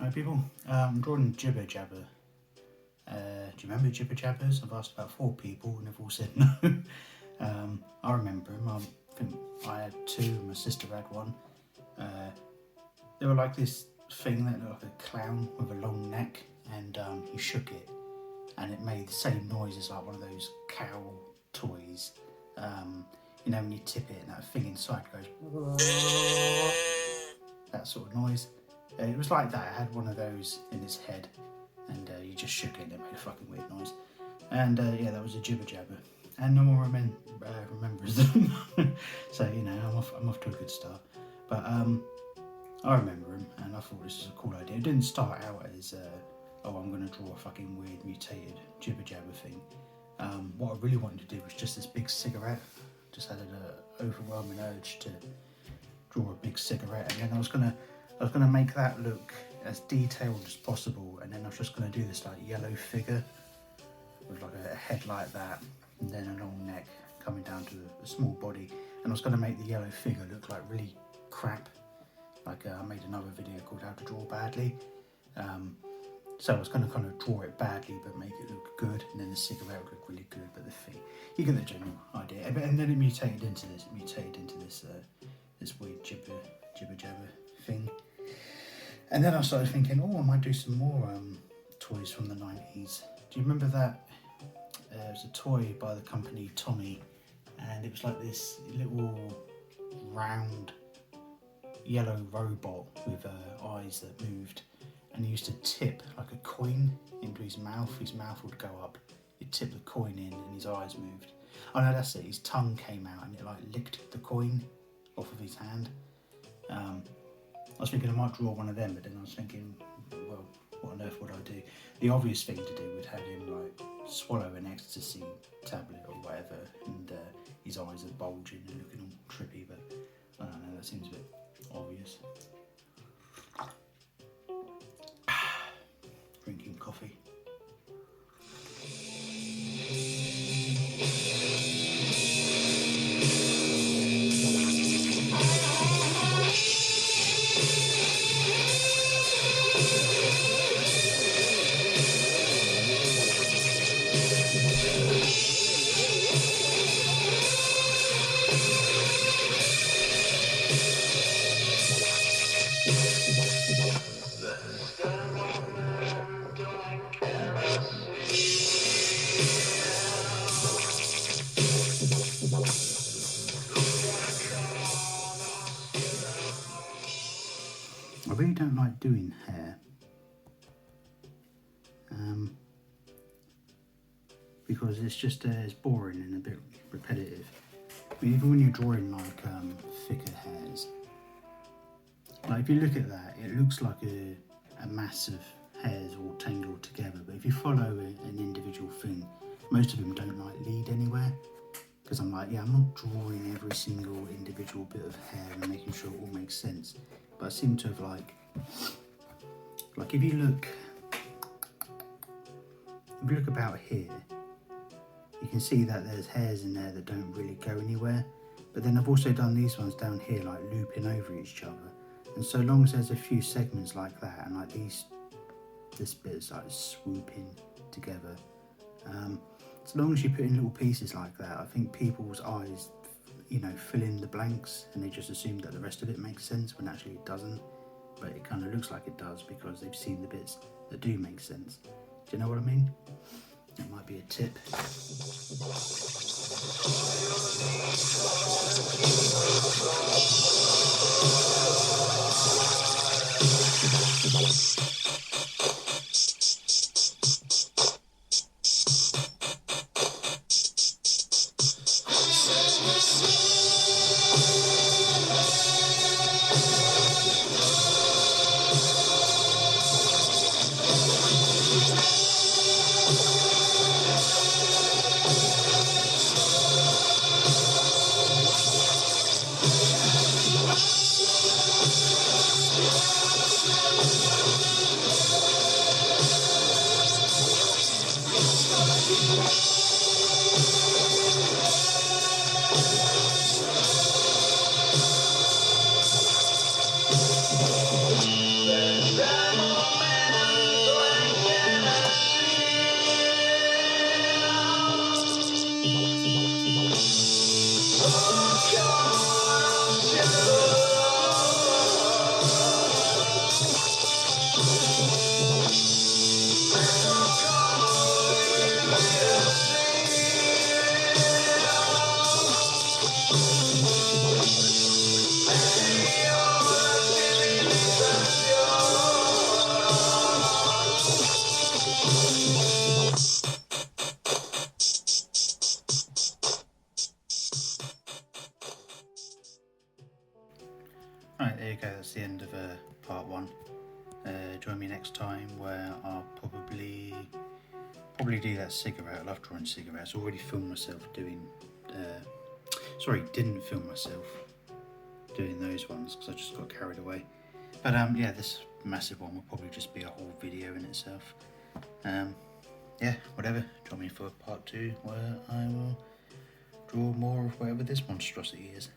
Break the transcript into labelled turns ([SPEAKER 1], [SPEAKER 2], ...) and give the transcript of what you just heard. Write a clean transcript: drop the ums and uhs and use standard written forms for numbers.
[SPEAKER 1] Hi people, I'm drawing Jibba Jabba. Do you remember Jibba Jabbas? I've asked about 4 people and they've all said no. I remember them. I think I had 2, my sister had 1. They were like this thing that looked like a clown with a long neck, and you shook it and it made the same noise as like one of those cow toys. You know when you tip it and that thing inside goes that sort of noise. It was like that. I had one of those in his head, and you just shook it and it made a fucking weird noise. And yeah, that was a Jibba Jabba, and no one remembers them. So you know, I'm off to a good start. But I remember him, and I thought this was a cool idea. It didn't start out as oh, I'm going to draw a fucking weird mutated Jibba Jabba thing. What I really wanted to do was just this big cigarette. Just had an overwhelming urge to draw a big cigarette, and then I was gonna make that look as detailed as possible, and then I was just gonna do this like yellow figure with like a head like that, and then a long neck coming down to a small body, and I was gonna make the yellow figure look like really crap. Like I made another video called How to Draw Badly. So I was going to kind of draw it badly but make it look good, and then the cigarette would look really good, but the thing, you get the general idea. And then it mutated into this. This weird Jibba Jabba thing. And then I started thinking, oh, I might do some more toys from the 90s. Do you remember that? It was a toy by the company Tommy, and it was like this little round yellow robot with eyes that moved. And he used to tip like a coin into his mouth. His mouth would go up. He'd tip the coin in and his eyes moved. Oh no, that's it. His tongue came out and it like licked the coin off of his hand. I was thinking I might draw one of them, but then I was thinking, well, what on earth would I do? The obvious thing to do would have him like swallow an ecstasy tablet or whatever, and his eyes are bulging and looking all trippy, but I don't know, that seems a bit obvious. Drinking coffee. I really don't like doing hair because it's just it's boring and a bit repetitive. I mean, even when you're drawing like thicker hairs, like if you look at that, it looks like a mass of hairs all tangled together. But if you follow an individual thing, most of them don't like lead anywhere. Because I'm like, yeah, I'm not drawing every single individual bit of hair and making sure it all makes sense. But I seem to have like if you look about here, you can see that there's hairs in there that don't really go anywhere. But then I've also done these ones down here like looping over each other. And so long as there's a few segments like that, and like this bit is like swooping together. As long as you put in little pieces like that, I think people's eyes, you know, fill in the blanks and they just assume that the rest of it makes sense when actually it doesn't. But it kind of looks like it does because they've seen the bits that do make sense. Do you know what I mean? That might be a tip. go, that's the end of part 1. Join me next time where I'll probably do that cigarette. I love drawing cigarettes. I already filmed myself doing, didn't film myself doing those ones because I just got carried away. But yeah, this massive one will probably just be a whole video in itself. Yeah, whatever. Join me for part 2 where I will draw more of whatever this monstrosity is.